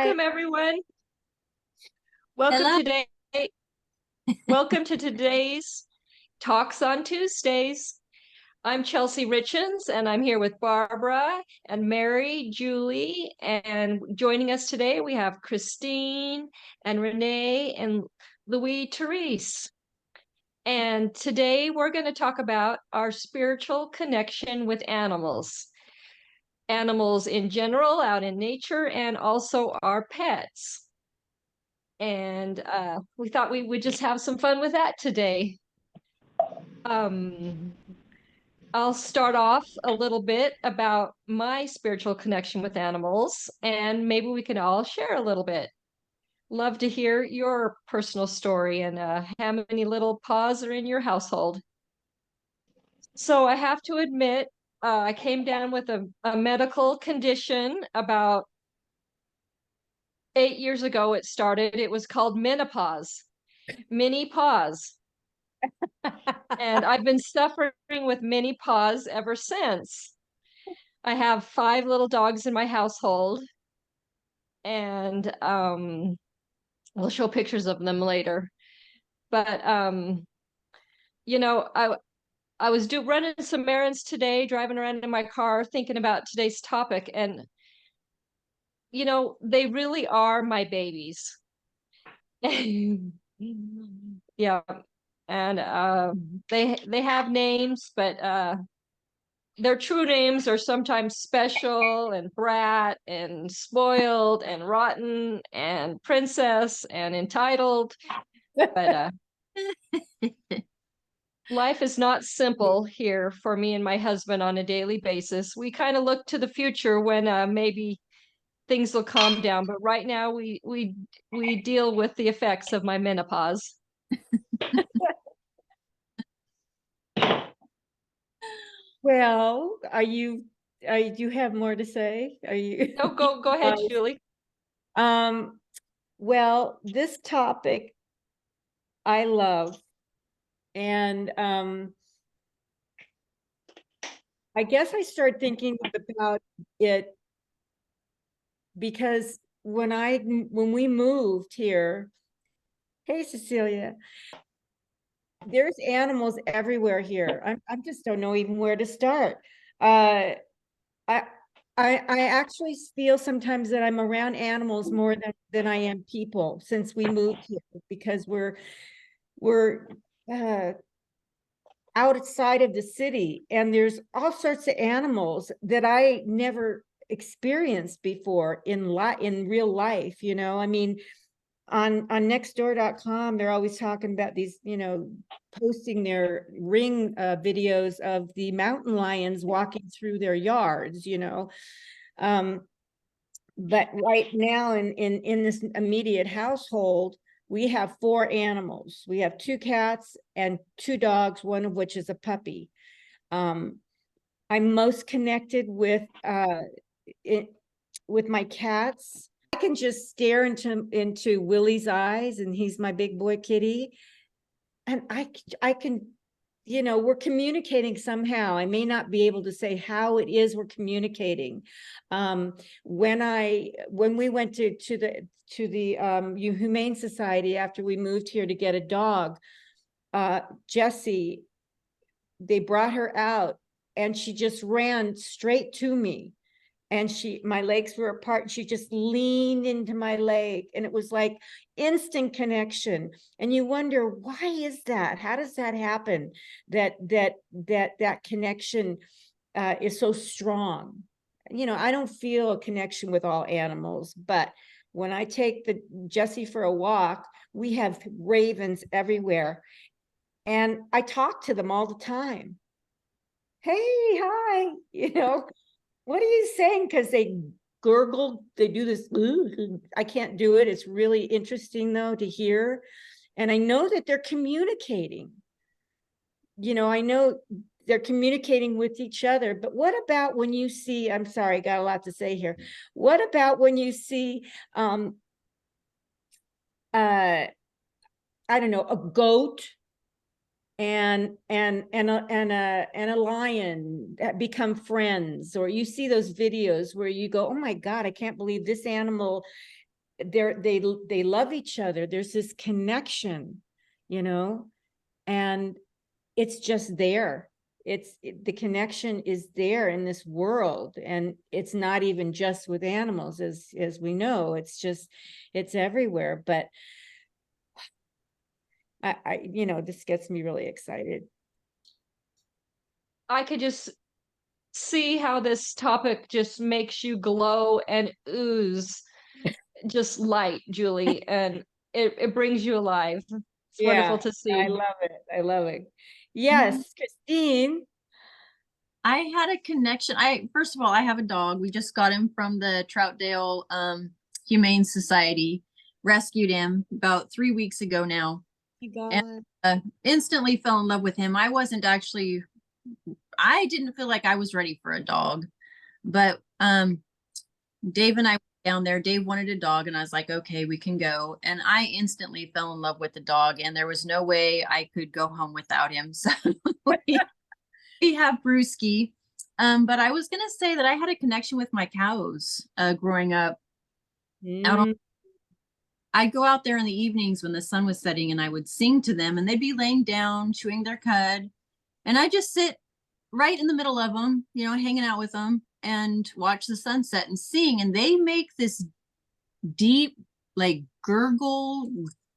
Welcome, everyone. Welcome Hello. today. Welcome to today's Talks on Tuesdays. I'm Chelsea Richens, and I'm here with Barbara and Mary, Julie, and joining us today we have Christine and Renee and Louis Therese. And today we're going to talk about our spiritual connection with animals. Animals in general, out in nature, and also our pets. And we thought we would just have some fun with that today. I'll start off a little bit about my spiritual connection with animals, and maybe we can all share a little bit. Love to hear your personal story and how many little paws are in your household. So I have to admit, I came down with a medical condition about 8 years ago. It started. It was called menopause, mini paws. And I've been suffering with mini paws ever since. I have 5 little dogs in my household, and I'll show pictures of them later. But you know, I was running some errands today, driving around in my car, thinking about today's topic, and they really are my babies. Yeah, and they have names, but their true names are sometimes Special and Brat and Spoiled and Rotten and Princess and Entitled. But life is not simple here for me and my husband on a daily basis. We kind of look to the future when maybe things will calm down. But right now we deal with the effects of my menopause. Well, do you have more to say? Are you? No, go ahead, Julie. Um, well, this topic I love, and I guess I started thinking about it because when we moved here, hey Cecilia, there's animals everywhere here. I just don't know even where to start. I actually feel sometimes that I'm around animals more than I am people since we moved here, because we're outside of the city, and there's all sorts of animals that I never experienced before in real life. I mean, on nextdoor.com, they're always talking about these, posting their ring videos of the mountain lions walking through their yards, but right now in this immediate household, we have 4 animals. We have 2 cats and 2 dogs, one of which is a puppy. I'm most connected with my cats. I can just stare into Willie's eyes, and he's my big boy kitty, and I can, we're communicating somehow. I may not be able to say how it is we're communicating. When we went to the Humane Society after we moved here to get a dog, Jessie, they brought her out, and she just ran straight to me. And my legs were apart. She just leaned into my leg, and it was like instant connection. And you wonder, why is that? How does that happen? That connection is so strong. I don't feel a connection with all animals, but when I take Jessie for a walk, we have ravens everywhere, and I talk to them all the time. Hey, hi, what are you saying? Because they gurgle, they do this. I can't do it. It's really interesting though to hear. And I know that they're communicating. I know they're communicating with each other. But what about when you see, I'm sorry, I got a lot to say here. What about when you see I don't know, a goat and a lion that become friends, or you see those videos where you go, oh my God, I can't believe this animal they love each other. There's this connection, you know, and it's just there. The connection is there in this world, and it's not even just with animals, as we know. It's everywhere. But this gets me really excited. I could just see how this topic just makes you glow and ooze just light, Julie, and it brings you alive. It's wonderful Yeah, to I see. love it. I love it. Yes, Christine. I had a connection. First of all, I have a dog. We just got him from the Troutdale Humane Society. Rescued him about 3 weeks ago now. My God. And instantly fell in love with him. I didn't feel like I was ready for a dog. But Dave and I went down there. Dave wanted a dog, and I was like, okay, we can go. And I instantly fell in love with the dog, and there was no way I could go home without him. So we have Brewski. But I was gonna say that I had a connection with my cows growing up. I'd go out there in the evenings when the sun was setting, and I would sing to them, and they'd be laying down, chewing their cud. And I just sit right in the middle of them, hanging out with them and watch the sunset and sing. And they make this deep, like gurgle,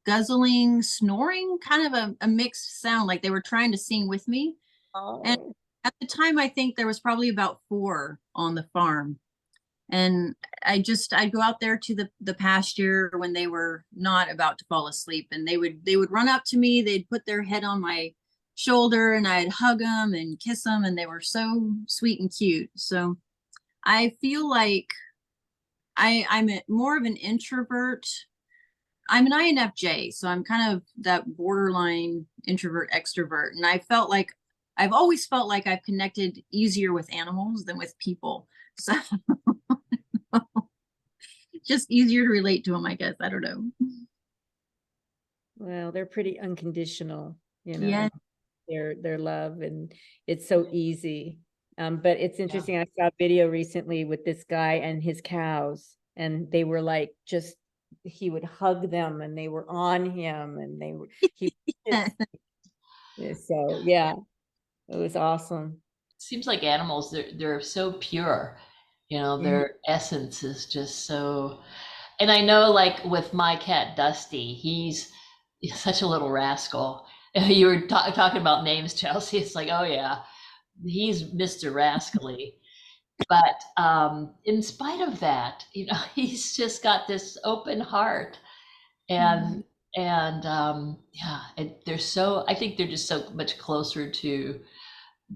guzzling, snoring, kind of a mixed sound, like they were trying to sing with me. Oh. And at the time, I think there was probably about 4 on the farm. And I'd go out there to the pasture when they were not about to fall asleep, and they would run up to me. They'd put their head on my shoulder, and I'd hug them and kiss them, and they were so sweet and cute. So I feel like I'm more of an introvert. I'm an INFJ, so I'm kind of that borderline introvert extrovert. And I've always felt like I've connected easier with animals than with people. So just easier to relate to them, I guess. I don't know. Well, they're pretty unconditional, Yeah. their love, and it's so easy. But it's interesting. I saw a video recently with this guy and his cows, and they were like, he would hug them, and they were on him, and so yeah, it was awesome. Seems like animals, they're so pure, their essence is just so. And I know, like with my cat Dusty, he's such a little rascal. You were talking about names, Chelsea. It's like, oh yeah, he's Mr. Rascally. But in spite of that, he's just got this open heart, and I think they're just so much closer to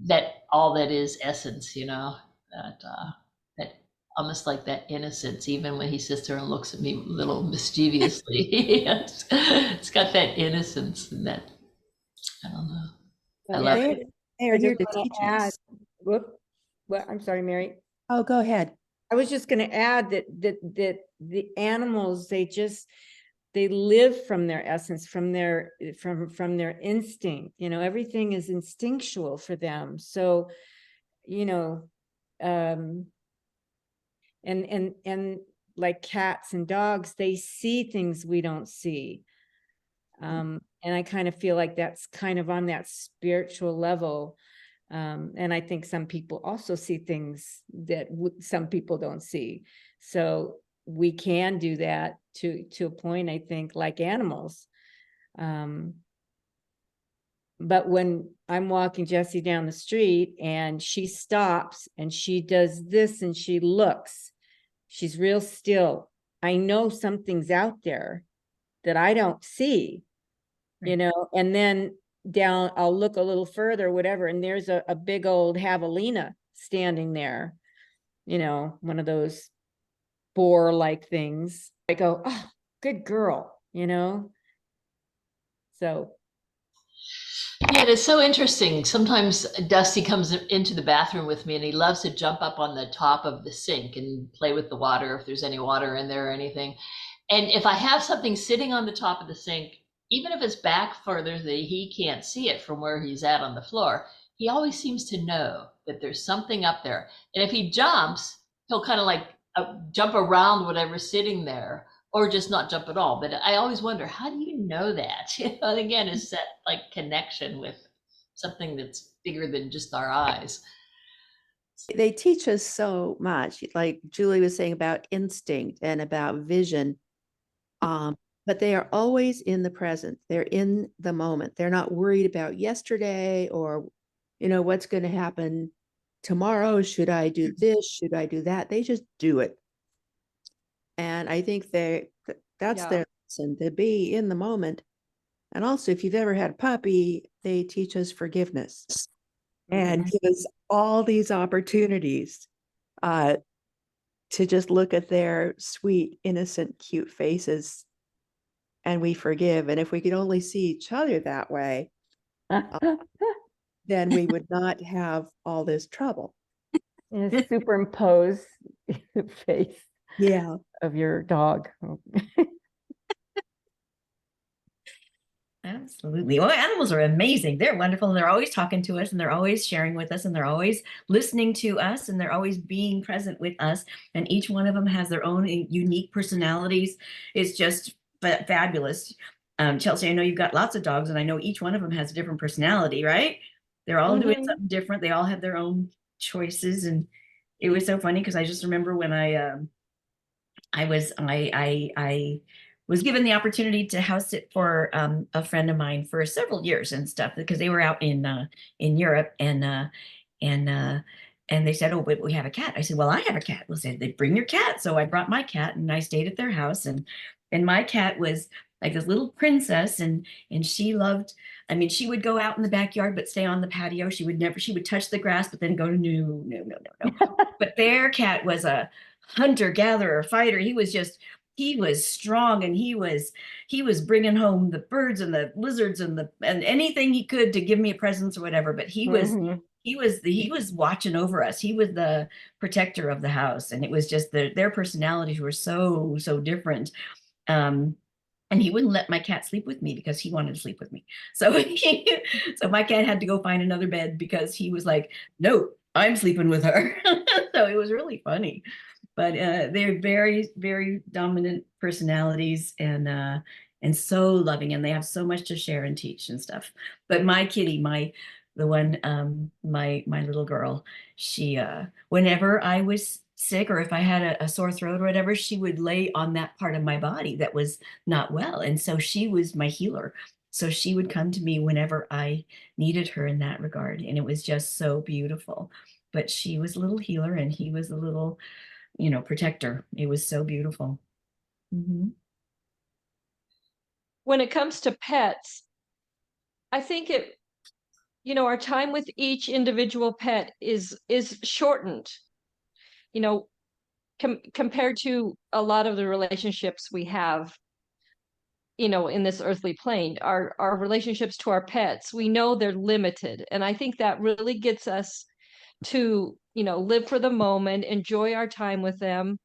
that, all that is essence, that almost like that innocence, even when he sits there and looks at me a little mischievously. It's got that innocence, and that, I don't know. I love it. They are here to teach us. I'm sorry, Mary. Oh, go ahead. I was just going to add that the animals, they live from their essence, from their instinct. Everything is instinctual for them. So, and like cats and dogs, they see things we don't see. And I kind of feel like that's kind of on that spiritual level. And I think some people also see things that some people don't see. So we can do that to a point, I think, like animals. But when I'm walking Jessie down the street and she stops and she does this and she looks, she's real still. I know something's out there that I don't see, and then down, I'll look a little further, whatever, and there's a big old javelina standing there, one of those boar-like things. I go, oh, good girl, so. Yeah, it's so interesting. Sometimes Dusty comes into the bathroom with me, and he loves to jump up on the top of the sink and play with the water, if there's any water in there or anything. And if I have something sitting on the top of the sink, even if it's back further that he can't see it from where he's at on the floor, he always seems to know that there's something up there. And if he jumps, he'll kind of like jump around whatever's sitting there. or just not jump at all. But I always wonder, how do you know that? You know, and again, is that like connection with something that's bigger than just our eyes. They teach us so much, like Julie was saying about instinct and about vision. But they are always in the present. They're in the moment. They're not worried about yesterday or, what's going to happen tomorrow. Should I do this? Should I do that? They just do it. And I think that's Yeah. their lesson, to be in the moment. And also, if you've ever had a puppy, they teach us forgiveness and give us all these opportunities to just look at their sweet, innocent, cute faces, and we forgive. And if we could only see each other that way, then we would not have all this trouble. And a superimposed face Yeah. of your dog. Absolutely. Well, animals are amazing. They're wonderful. And they're always talking to us and they're always sharing with us and they're always listening to us and they're always being present with us. And each one of them has their own unique personalities. It's just fabulous. Chelsea, I know you've got lots of dogs and I know each one of them has a different personality, right? They're all doing something different. They all have their own choices. And it was so funny because I just remember when I was given the opportunity to house sit for a friend of mine for several years and stuff because they were out in Europe and they said, oh, but we have a cat. I said, well, I have a cat. Well, said they bring your cat. So I brought my cat and I stayed at their house and my cat was like this little princess and she loved, I mean, she would go out in the backyard, but stay on the patio. She would touch the grass, but then go to no. But their cat was a hunter, gatherer, fighter. He was strong and he was bringing home the birds and the lizards and anything he could to give me a present or whatever. But he was watching over us. He was the protector of the house. And it was just their personalities were so different. And he wouldn't let my cat sleep with me because he wanted to sleep with me. So so my cat had to go find another bed because he was like, no, I'm sleeping with her. So it was really funny. But they're very, very dominant personalities and so loving, and they have so much to share and teach and stuff. But my kitty, my little girl, she whenever I was sick or if I had a sore throat or whatever, she would lay on that part of my body that was not well, and so she was my healer. So she would come to me whenever I needed her in that regard, and it was just so beautiful. But she was a little healer, and he was a little, protector. It was so beautiful. When it comes to pets, I think our time with each individual pet is shortened, compared to a lot of the relationships we have, in this earthly plane. Our relationships to our pets, we know they're limited. And I think that really gets us to, live for the moment, enjoy our time with them.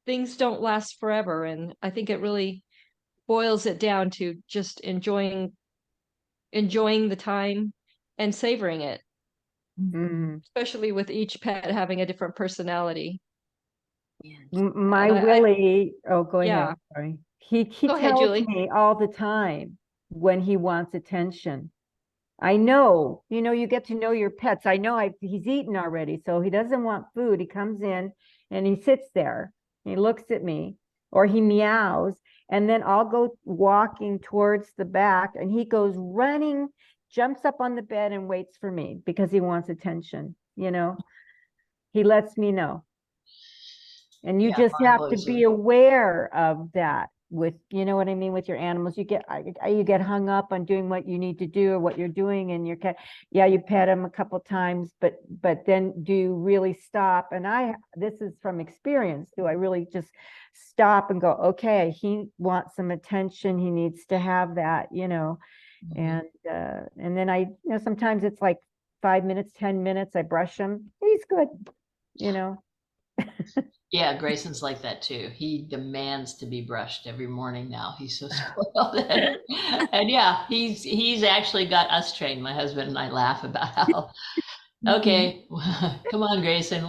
Things don't last forever. And I think it really boils it down to just enjoying the time and savoring it, especially with each pet having a different personality. My And Willie, go Yeah. ahead, sorry. He Go ahead, tells Julie. me all the time when he wants attention. I know, you get to know your pets. I know he's eaten already, so he doesn't want food. He comes in and he sits there. He looks at me or he meows, and then I'll go walking towards the back and he goes running, jumps up on the bed and waits for me because he wants attention. He lets me know. And you Yeah, just mine have to was be aware of that with, what I mean, with your animals. You get hung up on doing what you need to do or what you're doing, and your cat, you pet him a couple times, but then do you really stop? And this is from experience. Do I really just stop and go, okay, he wants some attention. He needs to have that, and then I, sometimes it's like 5 minutes, 10 minutes, I brush him. He's good, Yeah, Grayson's like that too. He demands to be brushed every morning now. He's so spoiled. And yeah, he's actually got us trained. My husband and I laugh about how, okay, come on, Grayson,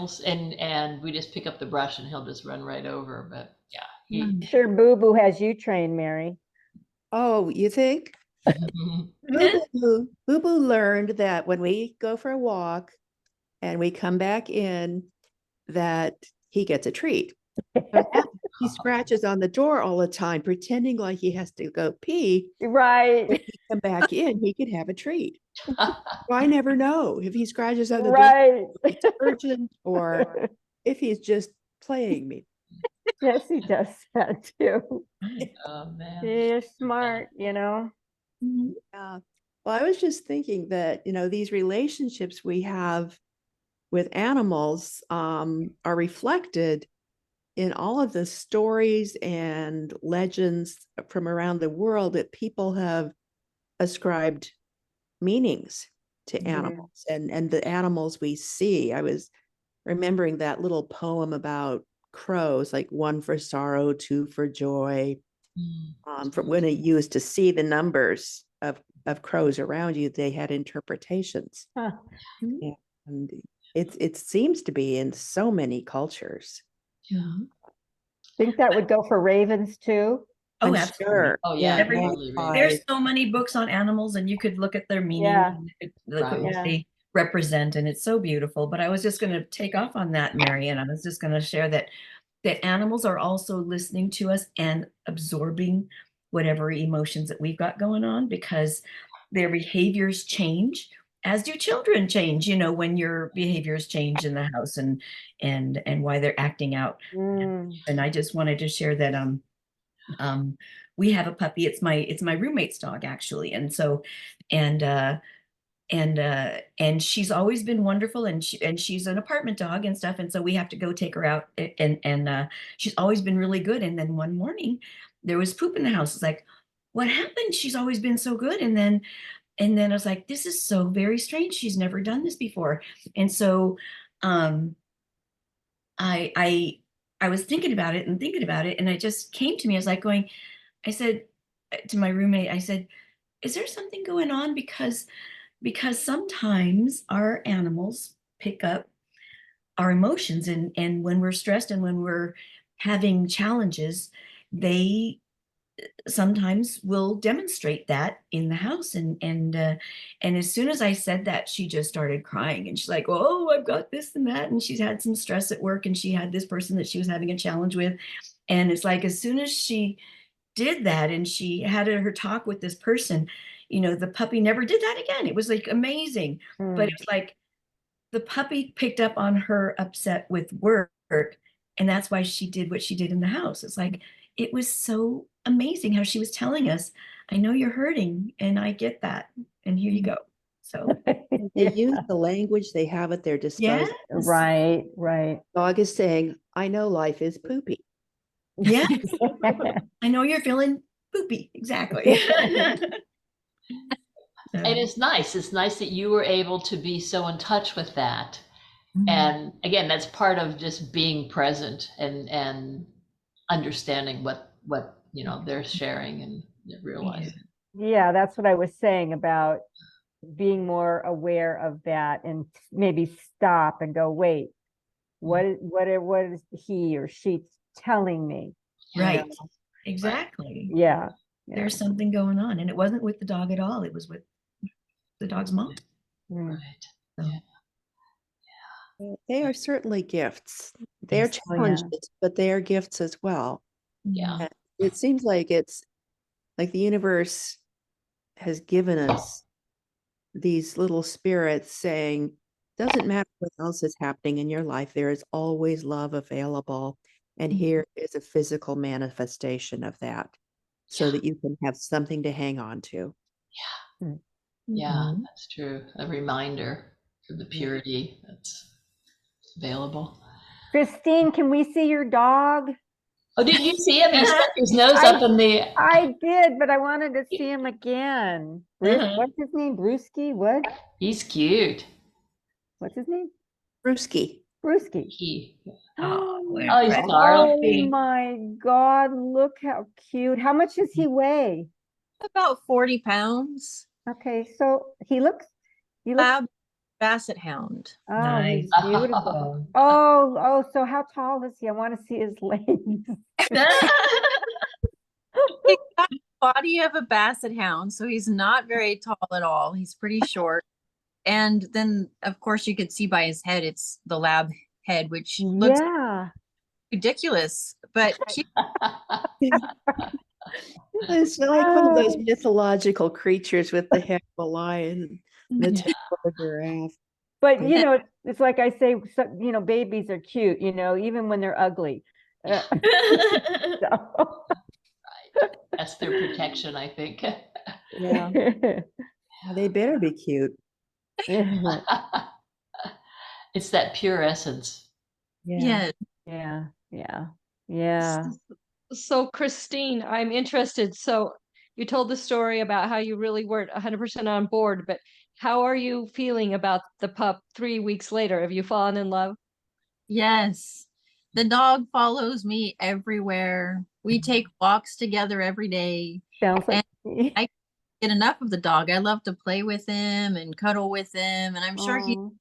and we just pick up the brush and he'll just run right over. But yeah, He- Sure, Boo Boo has you trained, Mary. Oh, you think? Mhm. Boo Boo learned that when we go for a walk and we come back in, that he gets a treat. But now he scratches on the door all the time, pretending like he has to go pee. When Right, he come back in, he could have a treat. So I never know if he scratches on the door, right. it's urgent, or if he's just playing me. Yes, he does that too. Oh, man. You're smart, you know? Yeah. Well, I was just thinking that, these relationships we have with animals are reflected in all of the stories and legends from around the world that people have ascribed meanings to Yeah. animals and the animals we see. I was remembering that little poem about crows, like one for sorrow, two for joy. From when it used to see the numbers of crows around you, they had interpretations. Huh. And it seems to be in so many cultures. Think that would go for ravens too? Oh, I'm absolutely. sure. Oh, yeah, Every- totally right. There's so many books on animals, and you could look at their meaning, Yeah. and you could look at Right. what Yeah. they represent, and it's so beautiful. But I was just going to take off on that, Mary, and I was just going to share that animals are also listening to us and absorbing whatever emotions that we've got going on, because their behaviors change, as do children change, when your behaviors change in the house, and why they're acting out. Mm. And I just wanted to share that we have a puppy. It's my roommate's dog, actually. And so and she's always been wonderful, and she's an apartment dog and stuff, and so we have to go take her out, and she's always been really good. And then one morning there was poop in the house. It's like, what happened? She's always been so good. And then I was like, this is so very strange. She's never done this before. And so I was thinking about it, and it just came to me. I was like I said to my roommate, I said, is there something going on? Because sometimes our animals pick up our emotions, and when we're stressed and when we're having challenges, they sometimes will demonstrate that in the house. And as soon as I said that, she just started crying, and she's like, oh, I've got this and that, and she's had some stress at work, and she had this person that she was having a challenge with. And it's like, as soon as she did that and she had her talk with this person, the puppy never did that again. It was like amazing. But it was like the puppy picked up on her upset with work, and that's why she did what she did in the house. It's like, it was so amazing how she was telling us, I know you're hurting, and I get that, and here you go. So They use the language they have at their disposal. yes. Right. Dog is saying, I know life is poopy. Yeah, I know you're feeling poopy. Exactly. So, And it's nice. It's nice that you were able to be so in touch with that. And again, that's part of just being present and understanding what they're sharing and realizing. Yeah, that's what I was saying about being more aware of that, and maybe stop and go, wait, what is he or she telling me? You right. know? Exactly. Yeah. There's something going on, and it wasn't with the dog at all. It was with the dog's mom. Mm. Right. So, They are certainly gifts. They're Yes. Oh, yeah. challenges, but they are gifts as well. Yeah. And it seems like it's like the universe has given us these little spirits saying, doesn't matter what else is happening in your life, there is always love available. And here is a physical manifestation of that, so that you can have something to hang on to. Yeah, that's true. A reminder of the purity that's available. Christine, can we see your dog? Oh, did you see him? He stuck his nose up in the. I did, but I wanted to see him again. Bruce, Uh-huh. what's his name? Brewski? What? He's cute. What's his name? Brewski. Brewski. He. Oh, Oh, he's Fred. darling. Oh my God, look how cute. How much does he weigh? About 40 pounds. Okay, so he looks Lab. Basset Hound. Oh, he's Nice. beautiful. Oh. Oh, so how tall is he? I want to see his legs. He's got the body of a Basset Hound, so he's not very tall at all. He's pretty short. And then, of course, you could see by his head, it's the lab head, which looks Yeah. ridiculous, but cute. It's like one of those Oh. mythological creatures with the head of a lion, the tail of a giraffe. But Yeah. you know, it's like I say, you know, babies are cute, you know, even when they're ugly. So- That's their protection, I think. Yeah, they better be cute. It's that pure essence. Yeah. Yeah, yeah, yeah. So Christine, I'm interested. So you told the story about how you really weren't 100% on board, but how are you feeling about the pup 3 weeks later? Have you fallen in love? Yes. The dog follows me everywhere. We take walks together every day. Sounds like. I get enough of the dog. I love to play with him and cuddle with him. And I'm sure he's Oh,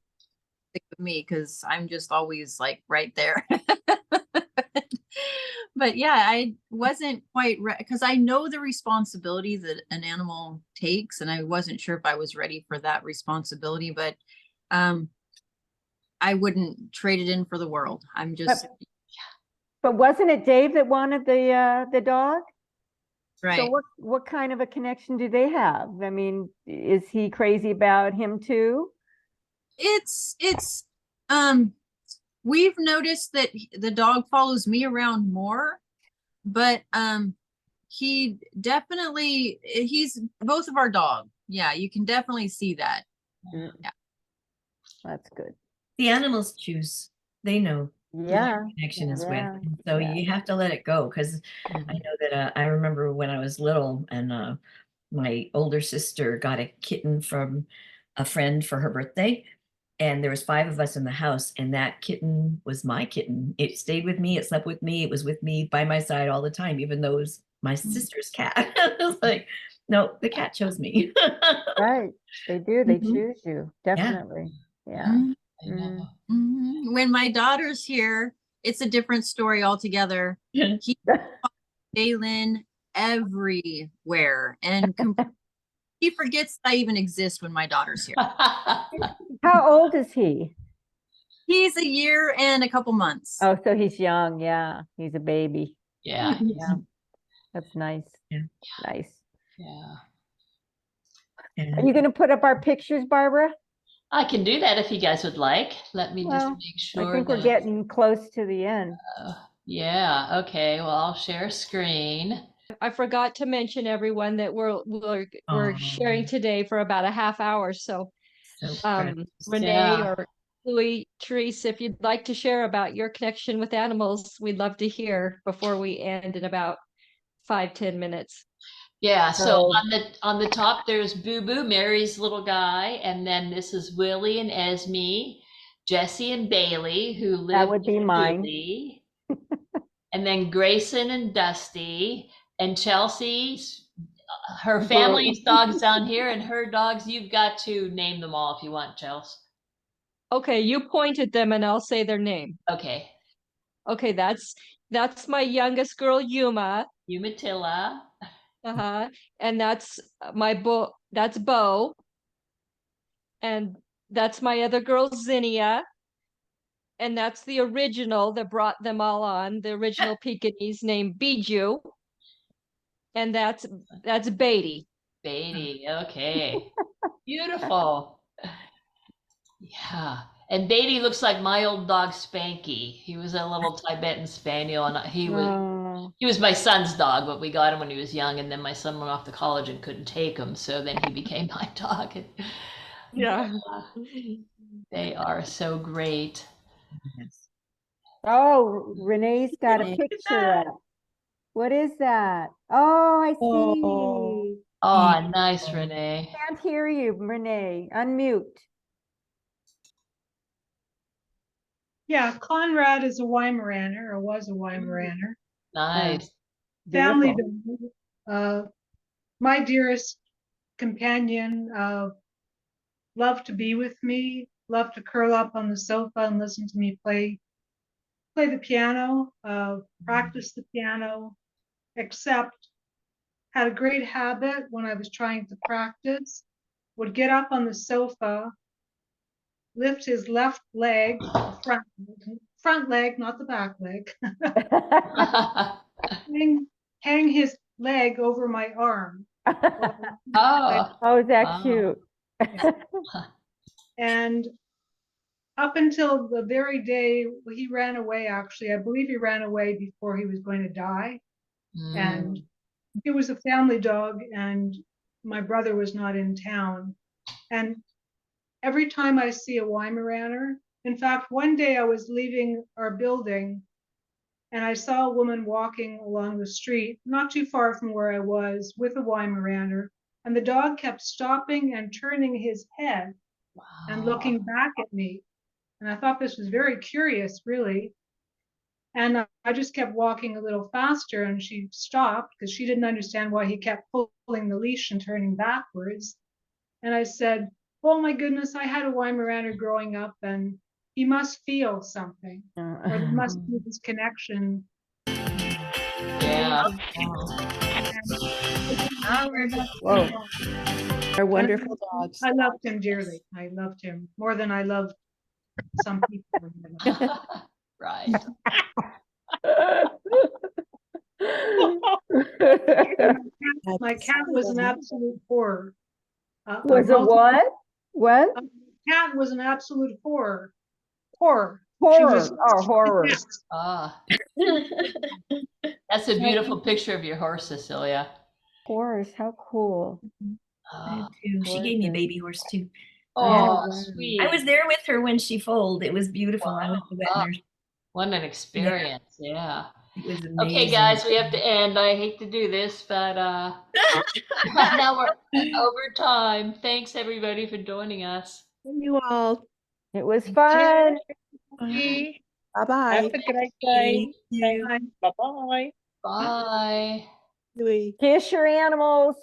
sick of me because I'm just always like right there. But yeah, I wasn't quite because I know the responsibility that an animal takes, and I wasn't sure if I was ready for that responsibility, but I wouldn't trade it in for the world. I'm just but wasn't it Dave that wanted the dog? right. So what kind of a connection do they have? I mean, is he crazy about him too? It's we've noticed that the dog follows me around more, but he definitely he's both of our dog. Yeah, you can definitely see that. Mm. Yeah. That's good. The animals choose. They know who their Yeah. connection is with. Yeah, And so yeah. you have to let it go because I know that I remember when I was little and my older sister got a kitten from a friend for her birthday. And there was 5 of us in the house, and that kitten was my kitten. It stayed with me, it slept with me, it was with me by my side all the time, even though it was my sister's cat. I was like, no, the cat chose me. Right. They do. They Mhm. choose you. Definitely. Yeah. Mhm. I know. Mhm. When my daughter's here, it's a different story altogether. He Jalen everywhere and he forgets I even exist when my daughter's here. How old is he? He's a year and a couple months. Oh, so he's young. Yeah. He's a baby. Yeah, Yeah. That's nice. Yeah. Nice. yeah. Are you going to put up our pictures, Barbara? I can do that if you guys would like. Let me just Well, make I sure think we're that, getting close to the end. yeah, okay. Well, I'll share screen. I forgot to mention everyone that we're sharing Aw. today for about a half hour. So So precious. Renee Yeah. or Louis, Therese, if you'd like to share about your connection with animals, we'd love to hear before we end in about 5-10 minutes. Yeah, so Oh. on the top there's Boo Boo, Mary's little guy, and then this is Willie and Esme, Jesse and Bailey, who live would be with mine. Julie, and then Grayson and Dusty, and Chelsea's her family's dogs down here, and her dogs. You've got to name them all if you want, Chelsea. Okay, you point at them and I'll say their name. Okay, Okay, that's my youngest girl, Yuma. Umatilla. Uh-huh. And that's that's Bo. And that's my other girl, Zinnia. And that's the original that brought them all on, the original Pekingese named Bijou. And that's Beatty. Beatty. Okay, beautiful. Yeah. And Beatty looks like my old dog Spanky. He was a little Tibetan Spaniel, and Oh. he was my son's dog, but we got him when he was young, and then my son went off to college and couldn't take him, so then he became my dog. Yeah. They are so great. Yes. Oh, Renee's got a picture up. What is that? Oh, I Oh. see. Oh, nice, Renee. Can't hear you, Renee. Unmute. Yeah, Conrad is a Weimaraner, or was a Weimaraner. Nice. Family Beautiful. dog. My dearest companion, loved to be with me, loved to curl up on the sofa and listen to me play the piano, practice the piano, except had a great habit when I was trying to practice, would get up on the sofa, lift his left leg, front leg, not the back leg, hang his leg over my arm. Oh, Oh, is that wow. cute? And up until the very day he ran away, actually, I believe he ran away before he was going to die. And it was a family dog, and my brother was not in town. And every time I see a Weimaraner, in fact, one day I was leaving our building and I saw a woman walking along the street, not too far from where I was, with a Weimaraner. And the dog kept stopping and turning his head and looking back at me. And I thought this was very curious, really. And I just kept walking a little faster, and she stopped because she didn't understand why he kept pulling the leash and turning backwards. And I said, oh my goodness, I had a Weimaraner growing up, and he must feel something, or there must be this connection. Yeah. Oh, we're back. Whoa. They're wonderful dogs. I loved him dearly. I loved him more than I loved some people. Right. My cat was an absolute horror. Was it what? What? Cat was an absolute horror. Horror. Horror. was- Oh, horror. Yes. Ah, that's a beautiful picture of your horse, Cecilia. Horrors. How cool. Ah, She gave me a baby horse too. oh, wow. sweet. I was there with her when she foaled. It was beautiful. I was the wet Wow. nurse. What an experience. Yeah. It was amazing. Okay, guys, we have to end. I hate to do this, but now we're over time. Thanks everybody for joining us. You all. It was fun. Bye Have bye. a great day. Thank you. Bye-bye. Bye. Louis. Kiss your animals.